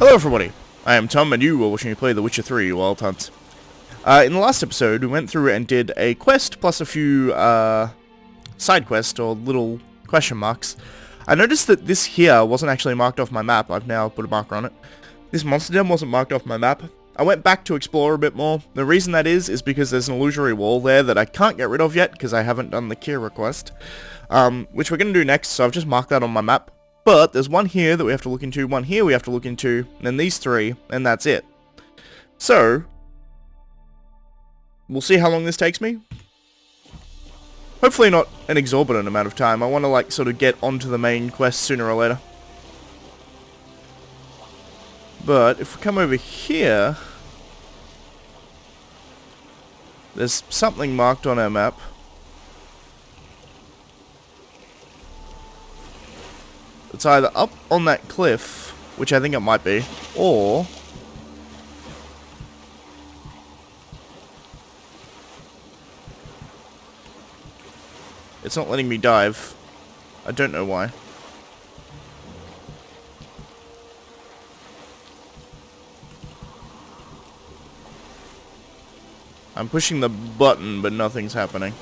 Hello everybody, I am Tom and you are watching me play The Witcher 3 Wild Hunt. In the last episode we went through and did a quest plus a few side quests or little question marks. I noticed that this here wasn't actually marked off my map. I've now put a marker on it. This monster den wasn't marked off my map. I went back to explore a bit more. The reason that is because there's an illusory wall there that I can't get rid of yet because I haven't done the Kira quest, which we're going to do next, so I've just marked that on my map. But there's one here that we have to look into, one here we have to look into, and then these three, and that's it. So, we'll see how long this takes me. Hopefully not an exorbitant amount of time. I want to like sort of get onto the main quest sooner or later. But if we come over here, there's something marked on our map. It's either up on that cliff, which I think it might be, or it's not letting me dive. I don't know why. I'm pushing the button, but nothing's happening.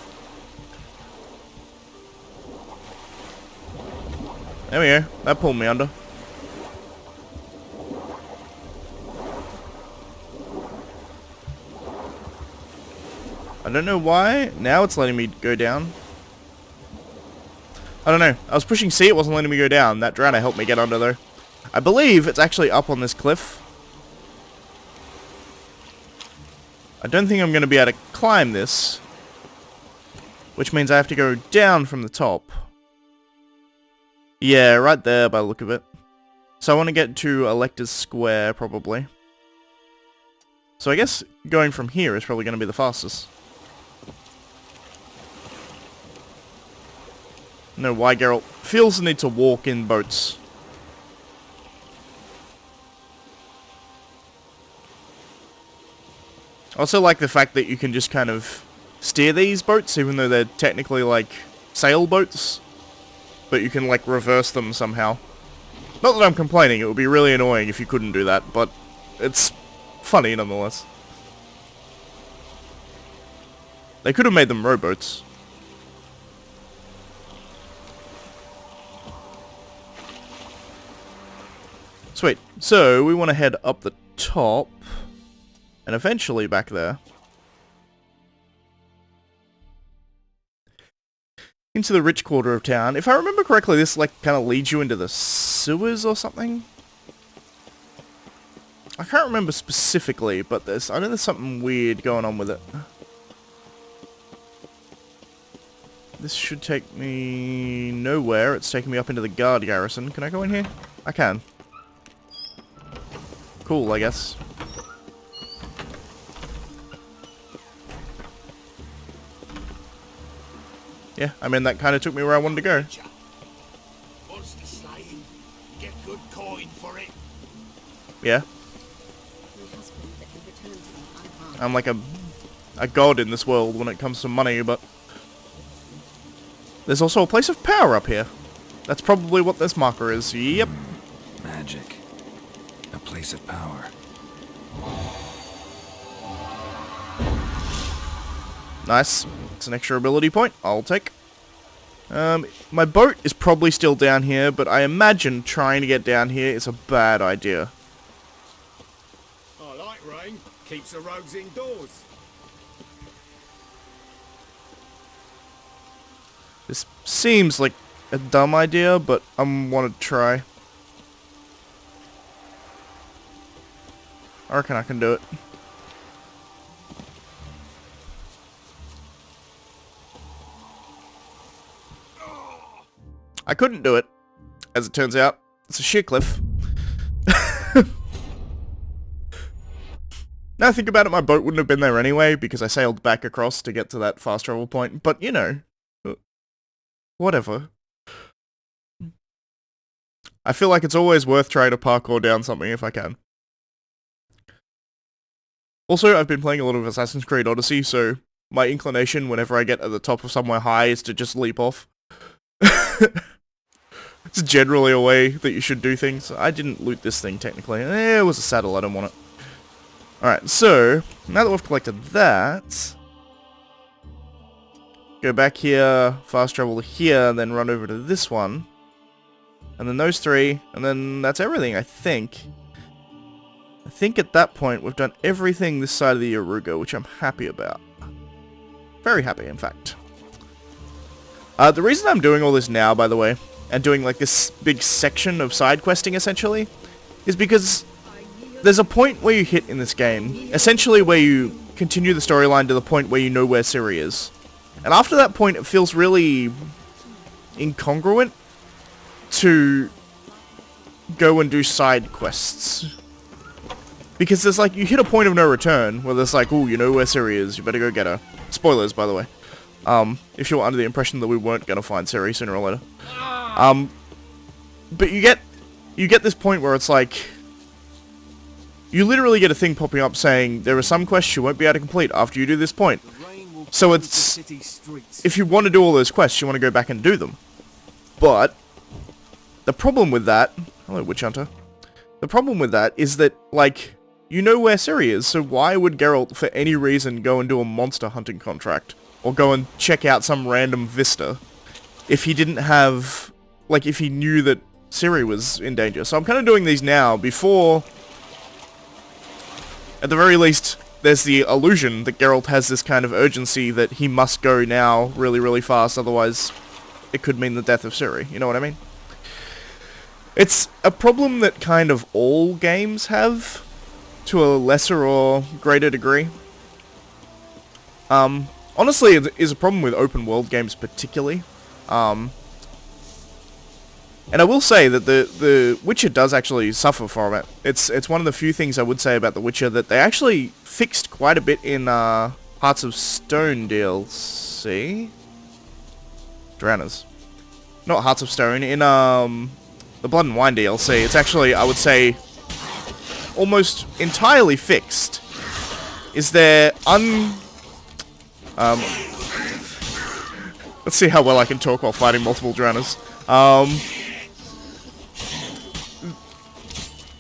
There we go. That pulled me under. I don't know why. Now it's letting me go down. I don't know. I was pushing C, it wasn't letting me go down. That drowner helped me get under though. I believe it's actually up on this cliff. I don't think I'm going to be able to climb this, which means I have to go down from the top. Yeah, right there by the look of it. So I want to get to Elector's Square, probably. So I guess going from here is probably going to be the fastest. No, why Geralt feels the need to walk in boats. I also like the fact that you can just kind of steer these boats, even though they're technically like sailboats. But you can like reverse them somehow. Not that I'm complaining, it would be really annoying if you couldn't do that, but it's funny nonetheless. They could have made them rowboats. Sweet. So we want to head up the top and eventually back there. Into the rich quarter of town. If I remember correctly, this like kind of leads you into the sewers or something. I can't remember specifically, but I know there's something weird going on with it. This should take me nowhere. It's taking me up into the guard garrison. Can I go in here? I can. Cool, I guess. Yeah, I mean, that kind of took me where I wanted to go. What's the saying? Get good coin for it. Yeah. I'm like a god in this world when it comes to money, but there's also a place of power up here. That's probably what this marker is. Yep. Magic. A place of power. Nice. It's an extra ability point. I'll take. My boat is probably still down here, but I imagine trying to get down here is a bad idea. I like rain. Keeps the rogues indoors. This seems like a dumb idea, but I want to try. I reckon I can do it. I couldn't do it, as it turns out. It's a sheer cliff. Now I think about it, my boat wouldn't have been there anyway, because I sailed back across to get to that fast travel point, but you know, whatever. I feel like it's always worth trying to parkour down something if I can. Also, I've been playing a lot of Assassin's Creed Odyssey, so my inclination whenever I get at the top of somewhere high is to just leap off. It's generally a way that you should do things. I didn't loot this thing, technically. It was a saddle, I don't want it. Alright, so, now that we've collected that... Go back here, fast travel to here, and then run over to this one. And then those three, and then that's everything, I think. I think at that point we've done everything this side of the Yaruga, which I'm happy about. Very happy, in fact. The reason I'm doing all this now, by the way, and doing like this big section of side questing, essentially, is because there's a point where you hit in this game, essentially where you continue the storyline to the point where you know where Ciri is. And after that point, it feels really incongruent to go and do side quests. Because there's like, you hit a point of no return, where there's like, ooh, you know where Ciri is, you better go get her. Spoilers, by the way. If you're under the impression that we weren't gonna find Ciri sooner or later. But you get this point where it's like, you literally get a thing popping up saying, there are some quests you won't be able to complete after you do this point. So it's, if you want to do all those quests, you want to go back and do them. But, the problem with that, hello Witch Hunter, the problem with that is that, like, you know where Ciri is, so why would Geralt for any reason go and do a monster hunting contract? Or go and check out some random vista, if he didn't have, like, if he knew that Ciri was in danger. So I'm kind of doing these now, before, at the very least, there's the illusion that Geralt has this kind of urgency that he must go now really, really fast, otherwise it could mean the death of Ciri, you know what I mean? It's a problem that kind of all games have, to a lesser or greater degree. Honestly, it is a problem with open world games particularly. And I will say that the Witcher does actually suffer from it. It's one of the few things I would say about the Witcher that they actually fixed quite a bit in Hearts of Stone DLC. Drowners. Not Hearts of Stone, in the Blood and Wine DLC. It's actually, I would say, almost entirely fixed. Is there let's see how well I can talk while fighting multiple drowners.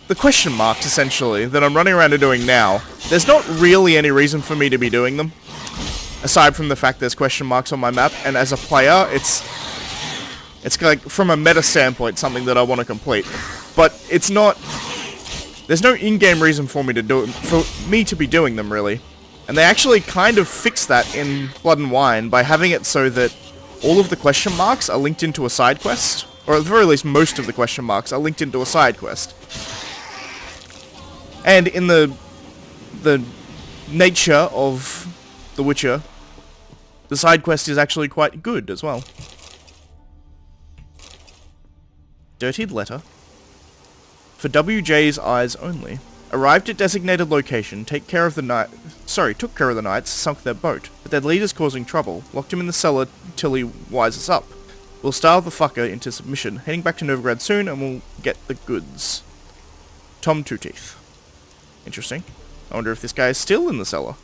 The question marks, essentially, that I'm running around and doing now, there's not really any reason for me to be doing them. Aside from the fact there's question marks on my map, and as a player, it's like, from a meta standpoint, something that I want to complete. But it's not... There's no in-game reason for me to do it, for me to be doing them, really. And they actually kind of fixed that in Blood and Wine by having it so that all of the question marks are linked into a side quest. Or at the very least, most of the question marks are linked into a side quest. And in the nature of The Witcher, the side quest is actually quite good as well. Dirtied letter. For WJ's eyes only. Arrived at designated location, took care of the knights, sunk their boat, but their leader's causing trouble, locked him in the cellar till he wises up. We'll starve the fucker into submission, heading back to Novigrad soon, and we'll get the goods. Tom Two Teeth. Interesting. I wonder if this guy is still in the cellar.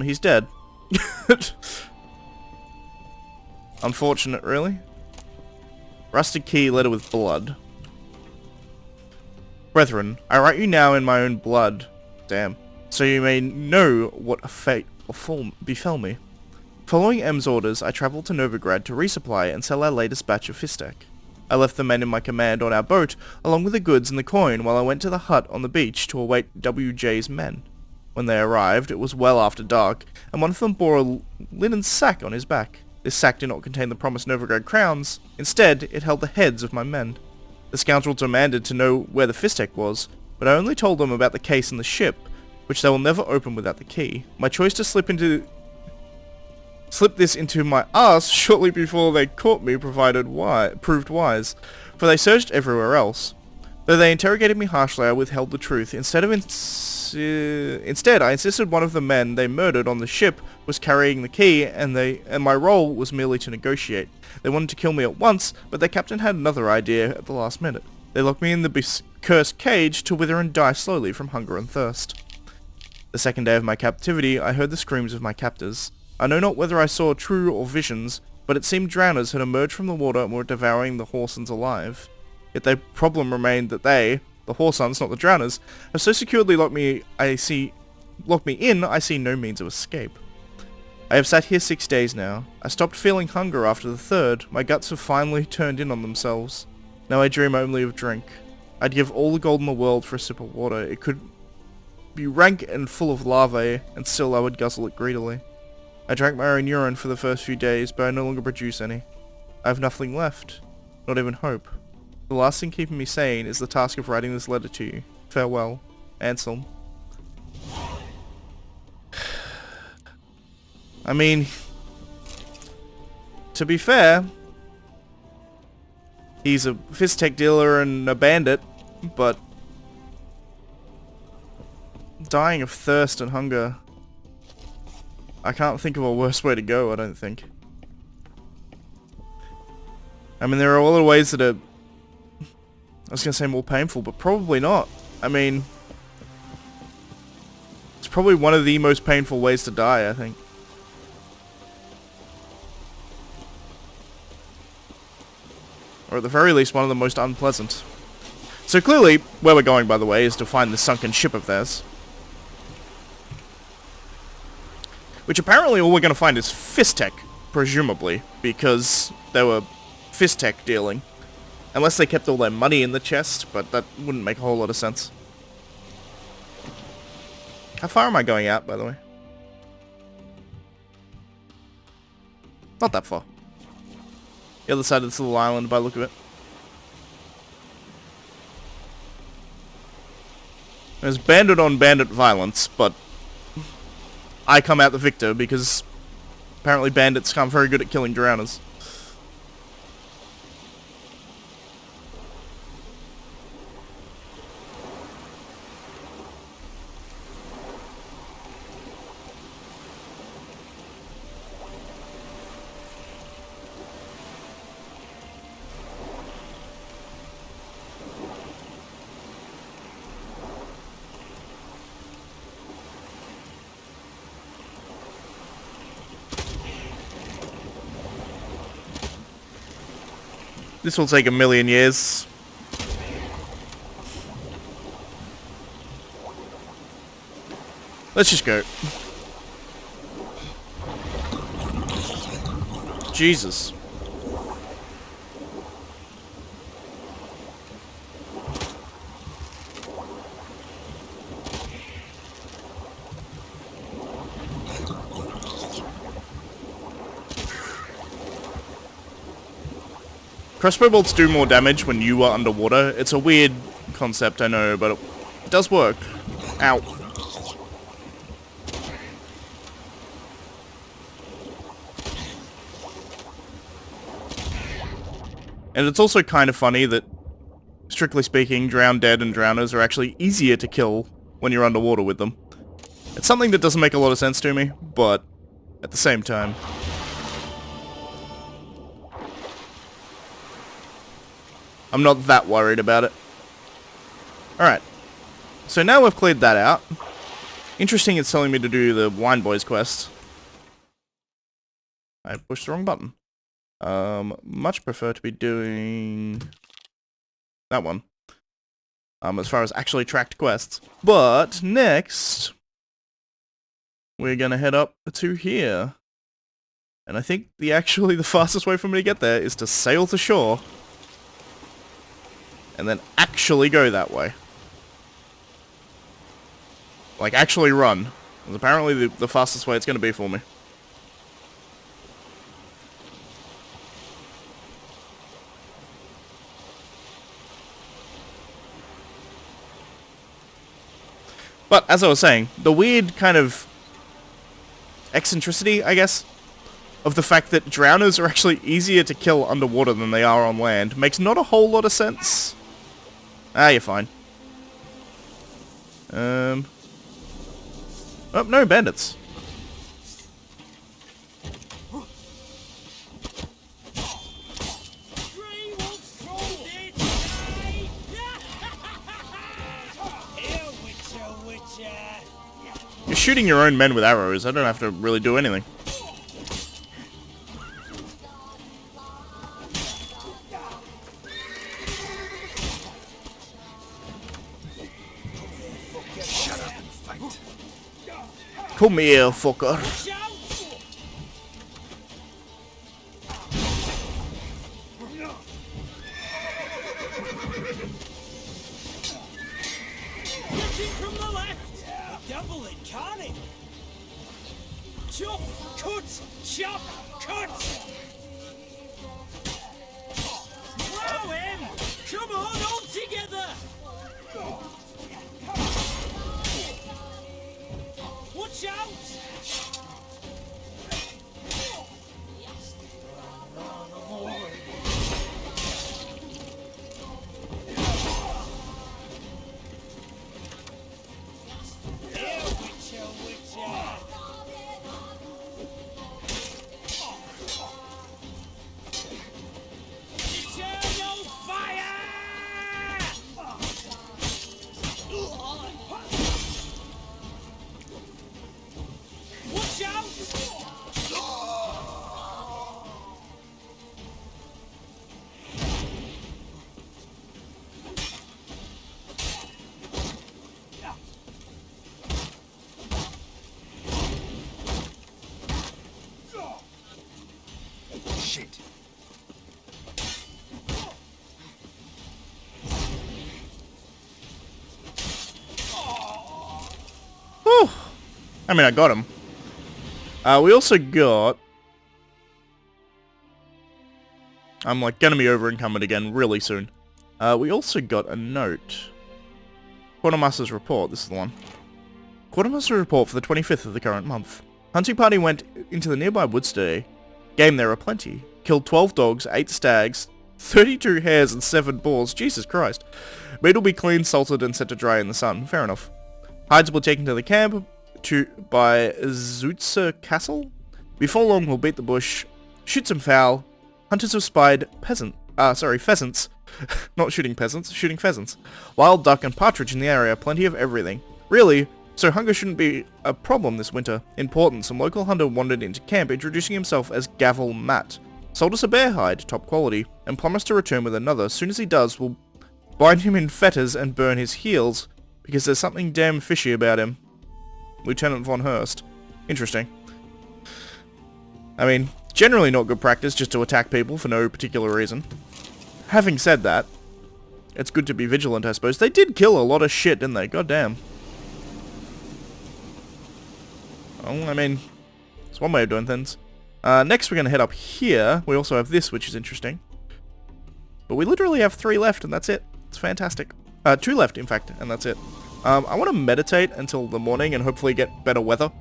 He's dead. Unfortunate, really. Rusted key, letter with blood. Brethren, I write you now in my own blood. Damn. So you may know what a fate befell me. Following M's orders, I travelled to Novigrad to resupply and sell our latest batch of Fistek. I left the men in my command on our boat, along with the goods and the coin, while I went to the hut on the beach to await WJ's men. When they arrived, it was well after dark, and one of them bore a linen sack on his back. This sack did not contain the promised Novigrad crowns. Instead, it held the heads of my men. The scoundrel demanded to know where the Fistek was, but I only told them about the case and the ship, which they will never open without the key. My choice to slip this into my ass shortly before they caught me proved wise, for they searched everywhere else. Though they interrogated me harshly, I withheld the truth. Instead, I insisted one of the men they murdered on the ship was carrying the key, and my role was merely to negotiate. They wanted to kill me at once, but their captain had another idea at the last minute. They locked me in the cursed cage to wither and die slowly from hunger and thirst. The second day of my captivity, I heard the screams of my captors. I know not whether I saw true or visions, but it seemed drowners had emerged from the water and were devouring the Horsons alive. Yet their problem remained that they, the Horsons, not the drowners, have so securely locked me in, I see no means of escape. I have sat here 6 days now. I stopped feeling hunger after the third. My guts have finally turned in on themselves. Now I dream only of drink. I'd give all the gold in the world for a sip of water. It could be rank and full of larvae, and still I would guzzle it greedily. I drank my own urine for the first few days, but I no longer produce any. I have nothing left. Not even hope. The last thing keeping me sane is the task of writing this letter to you. Farewell, Anselm. I mean, to be fair, he's a fist-tech dealer and a bandit, but dying of thirst and hunger, I can't think of a worse way to go, I don't think. I mean, there are other ways that are, I was going to say more painful, but probably not. I mean, it's probably one of the most painful ways to die, I think. Or at the very least, one of the most unpleasant. So clearly, where we're going, by the way, is to find the sunken ship of theirs. Which apparently all we're going to find is fist tech, presumably, because they were fist tech dealing. Unless they kept all their money in the chest, but that wouldn't make a whole lot of sense. How far am I going out, by the way? Not that far. The other side of this little island by the look of it. There's bandit on bandit violence, but I come out the victor because apparently bandits aren't very good at killing drowners. This will take a million years. Let's just go. Jesus. Crossbow bolts do more damage when you are underwater. It's a weird concept, I know, but it does work. Ow. And it's also kind of funny that, strictly speaking, drowned dead and drowners are actually easier to kill when you're underwater with them. It's something that doesn't make a lot of sense to me, but at the same time... I'm not that worried about it. Alright. So now we've cleared that out. Interesting it's telling me to do the Wine Boys quest. I pushed the wrong button. Much prefer to be doing... that one. As far as actually tracked quests. But next... we're gonna head up to here. And I think the fastest way for me to get there is to sail to shore. And then actually go that way. Like, actually run. It's apparently the fastest way it's going to be for me. But, as I was saying, the weird kind of eccentricity, I guess, of the fact that drowners are actually easier to kill underwater than they are on land makes not a whole lot of sense. Ah, you're fine. Oh, no, bandits. shooting your own men with arrows, I don't have to really do anything. Shut up and fight. Come here, fucker. From the left! The devil incarnate! Chop! Cut! Chop! Cut! Wow him! Come on, all together! Watch out! Here, Witcher, Witcher! Eternal fire! Watch out! Shit. Whew. I mean, I got him. We also got... I'm like gonna be over encumbered again really soon. We also got a note. Quartermaster's report, this is the one. Quartermaster's report for the 25th of the current month. Hunting party went into the nearby woods today. Game there are plenty. Killed 12 dogs, 8 stags, 32 hares and 7 boars. Jesus Christ. Meat will be cleaned, salted and set to dry in the sun. Fair enough. Hides will be taken to the camp by Zootzer Castle. Before long we'll beat the bush, shoot some fowl. Hunters have spied pheasants. Not shooting peasants, shooting pheasants. Wild duck and partridge in the area, plenty of everything. Really, so hunger shouldn't be a problem this winter. Important, some local hunter wandered into camp introducing himself as Gavel Matt. Sold us a bear hide, top quality, and promised to return with another. As soon as he does, we'll bind him in fetters and burn his heels, because there's something damn fishy about him. Lieutenant von Hurst. Interesting. I mean, generally not good practice just to attack people for no particular reason. Having said that, it's good to be vigilant, I suppose. They did kill a lot of shit, didn't they? God damn. Well, I mean, it's one way of doing things. Next we're going to head up here. We also have this, which is interesting. But we literally have 3 left, and that's it. It's fantastic. 2 left, in fact, and that's it. I want to meditate until the morning and hopefully get better weather.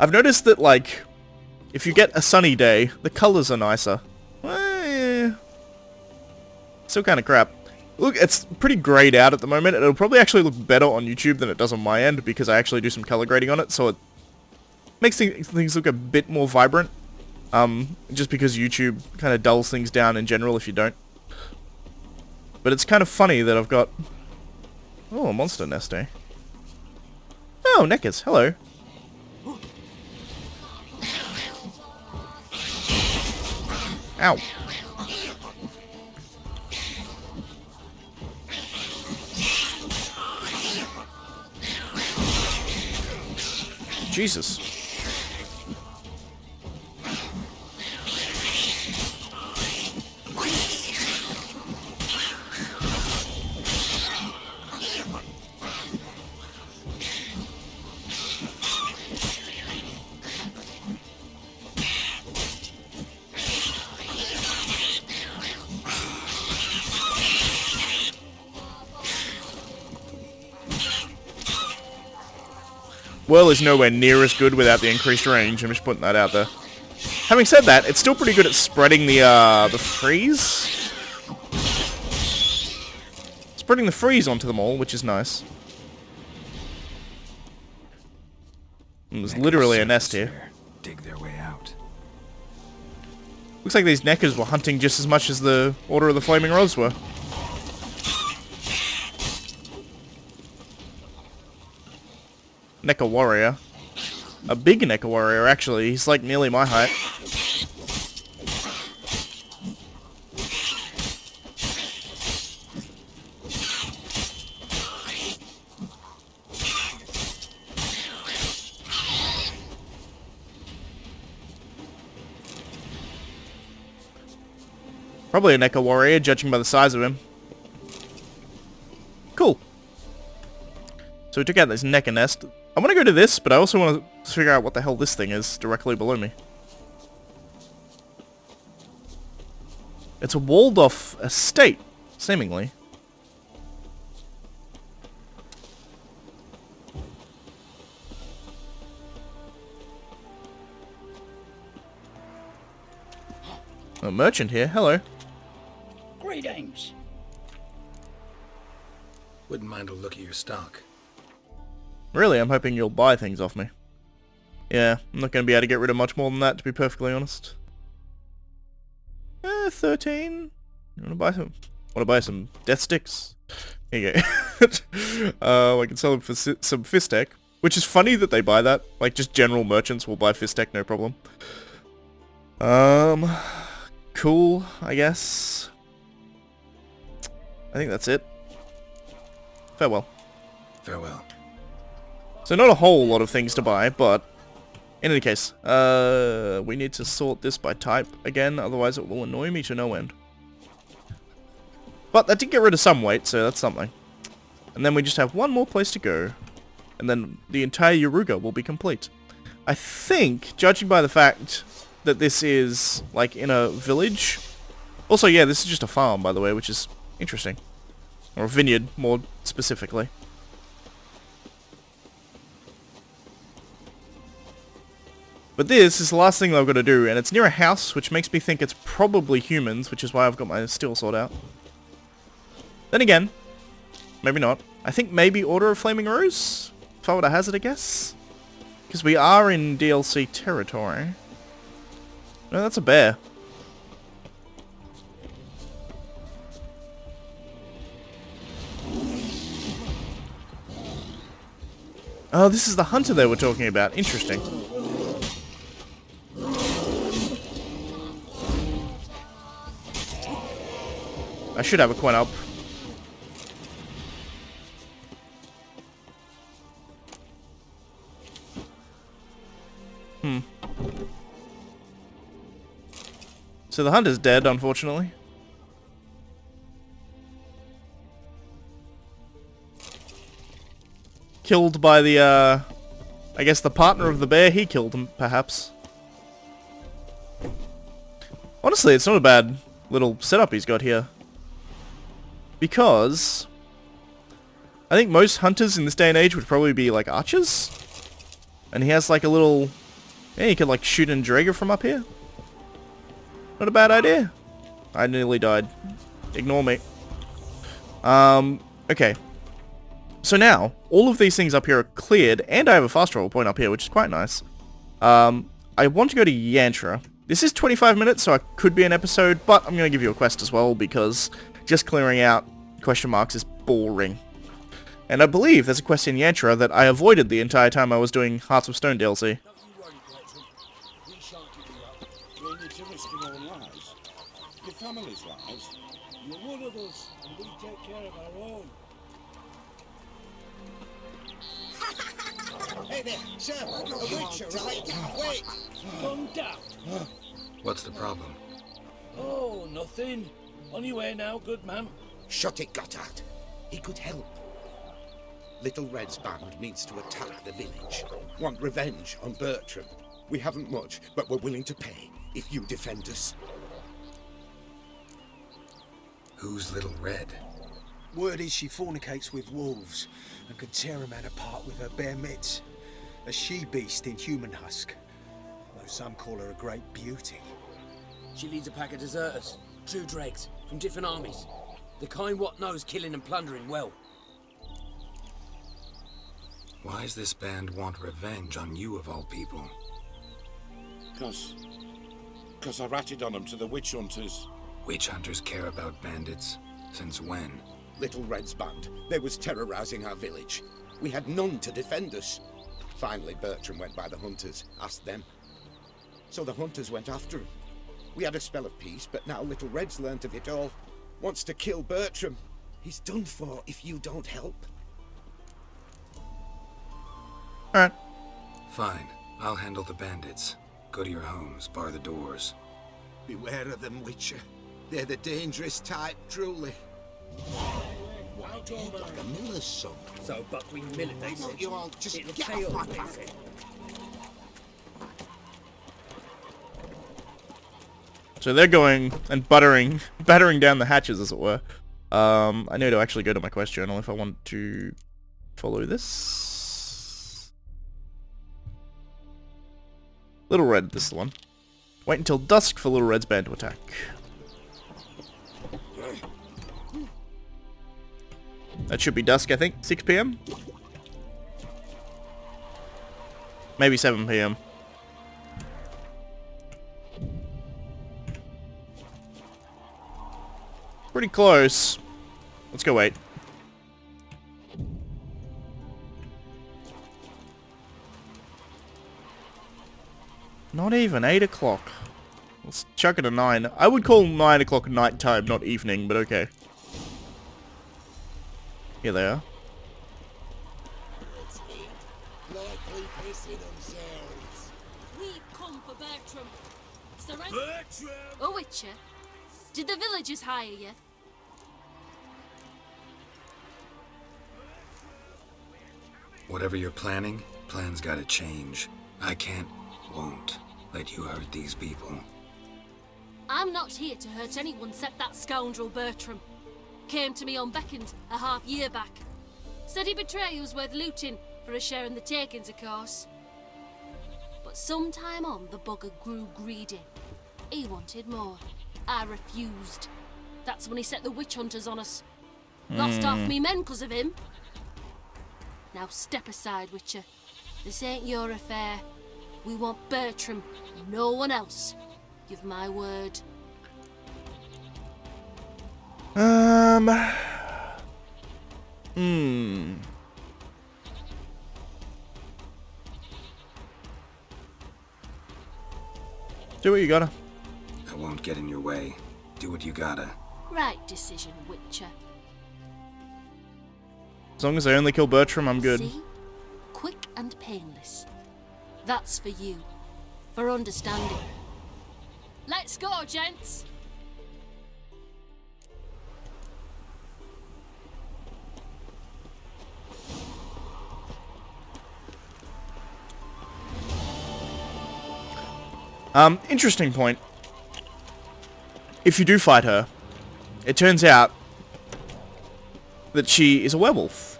I've noticed that, like, if you get a sunny day, the colors are nicer. Still kind of crap. Look, it's pretty grayed out at the moment. It'll probably actually look better on YouTube than it does on my end because I actually do some color grading on it, so it makes things look a bit more vibrant. Just because YouTube kind of dulls things down in general if you don't. But it's kind of funny that I've got... Oh, a monster nest, eh? Oh, Neckers, hello. Ow. Jesus. Well is nowhere near as good without the increased range. I'm just putting that out there. Having said that, it's still pretty good at spreading the freeze. Spreading the freeze onto them all, which is nice. And there's literally a nest here. Dig their way out. Looks like these Neckers were hunting just as much as the Order of the Flaming Rods were. Neca warrior. A big Neca warrior, actually. He's like nearly my height. Probably a Neca warrior, judging by the size of him. Cool. So we took out this Neca nest. I want to go to this, but I also want to figure out what the hell this thing is directly below me. It's a walled-off estate, seemingly. A merchant here. Hello. Greetings. Wouldn't mind a look at your stock. Really, I'm hoping you'll buy things off me. Yeah, I'm not going to be able to get rid of much more than that, to be perfectly honest. 13? You want to buy some? Want to buy some death sticks? Here you go. I can sell them for some Fistek, which is funny that they buy that. Like, just general merchants will buy Fistek, no problem. Cool, I guess. I think that's it. Farewell. Farewell. So not a whole lot of things to buy, but in any case, we need to sort this by type again, otherwise it will annoy me to no end. But that did get rid of some weight, so that's something. And then we just have one more place to go, and then the entire Yaruga will be complete. I think, judging by the fact that this is, like, in a village... Also, yeah, this is just a farm, by the way, which is interesting. Or a vineyard, more specifically. But this is the last thing that I've got to do, and it's near a house, which makes me think it's probably humans, which is why I've got my steel sword out. Then again, maybe not. I think maybe Order of Flaming Rose? If I were to hazard a guess? Because we are in DLC territory. No, that's a bear. Oh, this is the hunter they were talking about. Interesting. I should have a coin up. So the hunter's dead, unfortunately. Killed by the, I guess the partner of the bear. He killed him, perhaps. Honestly, it's not a bad little setup he's got here. Because I think most hunters in this day and age would probably be like archers. And he has like a little... Yeah, you could like shoot and Drager from up here. Not a bad idea. I nearly died. Ignore me. Okay. So now, all of these things up here are cleared, and I have a fast travel point up here, which is quite nice. I want to go to Yantra. This is 25 minutes, so it could be an episode, but I'm going to give you a quest as well, because just clearing out question marks is boring. And I believe there's a quest in Yantra that I avoided the entire time I was doing Hearts of Stone DLC. We shan't give you up. We're in it to risk your own lives. Your family's lives. You're one of us, and we take care of our own. Hey there, sir! A Witcher, right? Wait! Gone daft. What's the problem? Oh, nothing. On your way now, good man. Shut it, Gotthard. He could help. Little Red's band needs to attack the village. Want revenge on Bertram. We haven't much, but we're willing to pay if you defend us. Who's Little Red? Word is she fornicates with wolves and can tear a man apart with her bare mitts. A she-beast in human husk. Though some call her a great beauty. She leads a pack of deserters, true dregs, from different armies. The kind what knows killing and plundering well. Why's this band want revenge on you of all people? Cause I ratted on them to the witch hunters. Witch hunters care about bandits. Since when? Little Red's band. They was terrorizing our village. We had none to defend us. Finally, Bertram went by the hunters, asked them. So the hunters went after him. We had a spell of peace, but now Little Red's learnt of it all. Wants to kill Bertram. He's done for if you don't help. Alright. Fine. I'll handle the bandits. Go to your homes, bar the doors. Beware of them, Witcher. They're the dangerous type, truly. Why do you like a miller's son? So buckwing millet, they Why said. don't you all just It'll get pay off my off, they back? said. So they're going and battering down the hatches, as it were. I need to actually go to my quest journal if I want to follow this. Little Red, this is the one. Wait until dusk for Little Red's band to attack. That should be dusk, I think. 6 PM? Maybe 7 PM. Pretty close. Let's go wait. Not even 8 o'clock. Let's chuck it a 9. I would call 9 o'clock night time, not evening, but okay. Here they are. We've come for Bertram. Surrender. Bertram! Oh, Witcher, did the villagers hire you? Whatever you're planning, plans gotta change. I can't, won't let you hurt these people. I'm not here to hurt anyone except that scoundrel Bertram. Came to me unbeckoned a half-year back. Said he'd betray who's worth looting for a share in the takings, of course. But sometime on, the bugger grew greedy. He wanted more. I refused. That's when he set the witch hunters on us. Lost half me men 'cause of him. Now step aside, Witcher. This ain't your affair. We want Bertram, no one else. Give my word. Do what you gotta. I won't get in your way. Do what you gotta. Right decision, Witcher. As long as I only kill Bertram, I'm good. See? Quick and painless. That's for you. For understanding. Let's go, gents! Interesting point. If you do fight her, it turns out that she is a werewolf.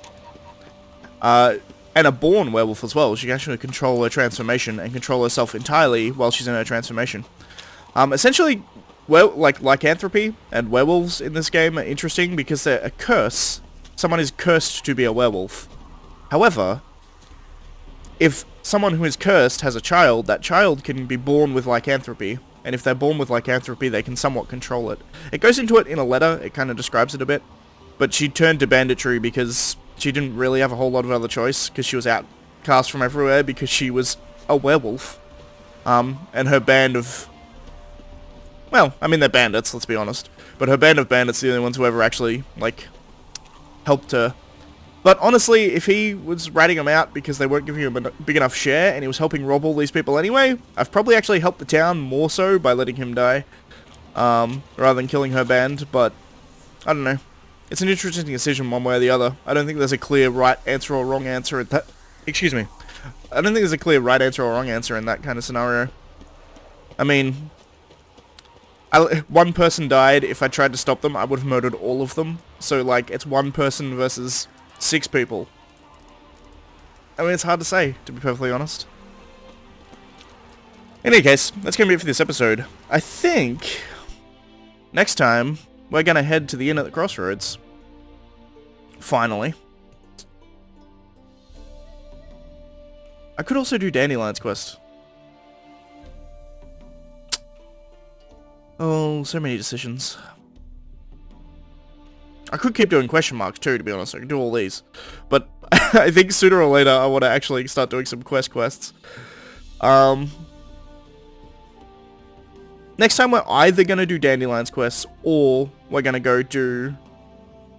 And a born werewolf as well. She can actually control her transformation and control herself entirely while she's in her transformation. Essentially, well, like lycanthropy and werewolves in this game are interesting because they're a curse. Someone is cursed to be a werewolf. However, if someone who is cursed has a child, that child can be born with lycanthropy. And if they're born with lycanthropy, they can somewhat control it. It goes into it in a letter, it kind of describes it a bit. But she turned to banditry because she didn't really have a whole lot of other choice, because she was outcast from everywhere because she was a werewolf. And her band of... Well, I mean, they're bandits, let's be honest. But her band of bandits are the only ones who ever actually, like, helped her. But honestly, if he was ratting them out because they weren't giving him a big enough share, and he was helping rob all these people anyway, I've probably actually helped the town more so by letting him die, rather than killing her band, but I don't know. It's an interesting decision one way or the other. I don't think there's a clear right answer or wrong answer at that... Excuse me. I don't think there's a clear right answer or wrong answer in that kind of scenario. I mean... one person died. If I tried to stop them, I would have murdered all of them. So, like, it's one person versus 6 people. I mean, it's hard to say, to be perfectly honest. In any case, that's going to be it for this episode. I think... next time, we're going to head to the inn at the crossroads. Finally. I could also do Dandelion's quest. Oh, so many decisions. I could keep doing question marks too, to be honest. I could do all these. But I think sooner or later I want to actually start doing some quests. Next time we're either going to do Dandelion's quests or we're going to go do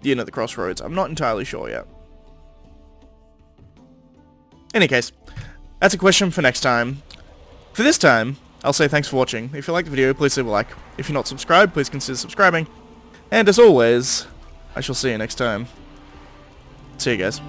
the Inn at the Crossroads. I'm not entirely sure yet. In any case, that's a question for next time. For this time, I'll say thanks for watching. If you liked the video, please leave a like. If you're not subscribed, please consider subscribing. And as always, I shall see you next time. See you guys.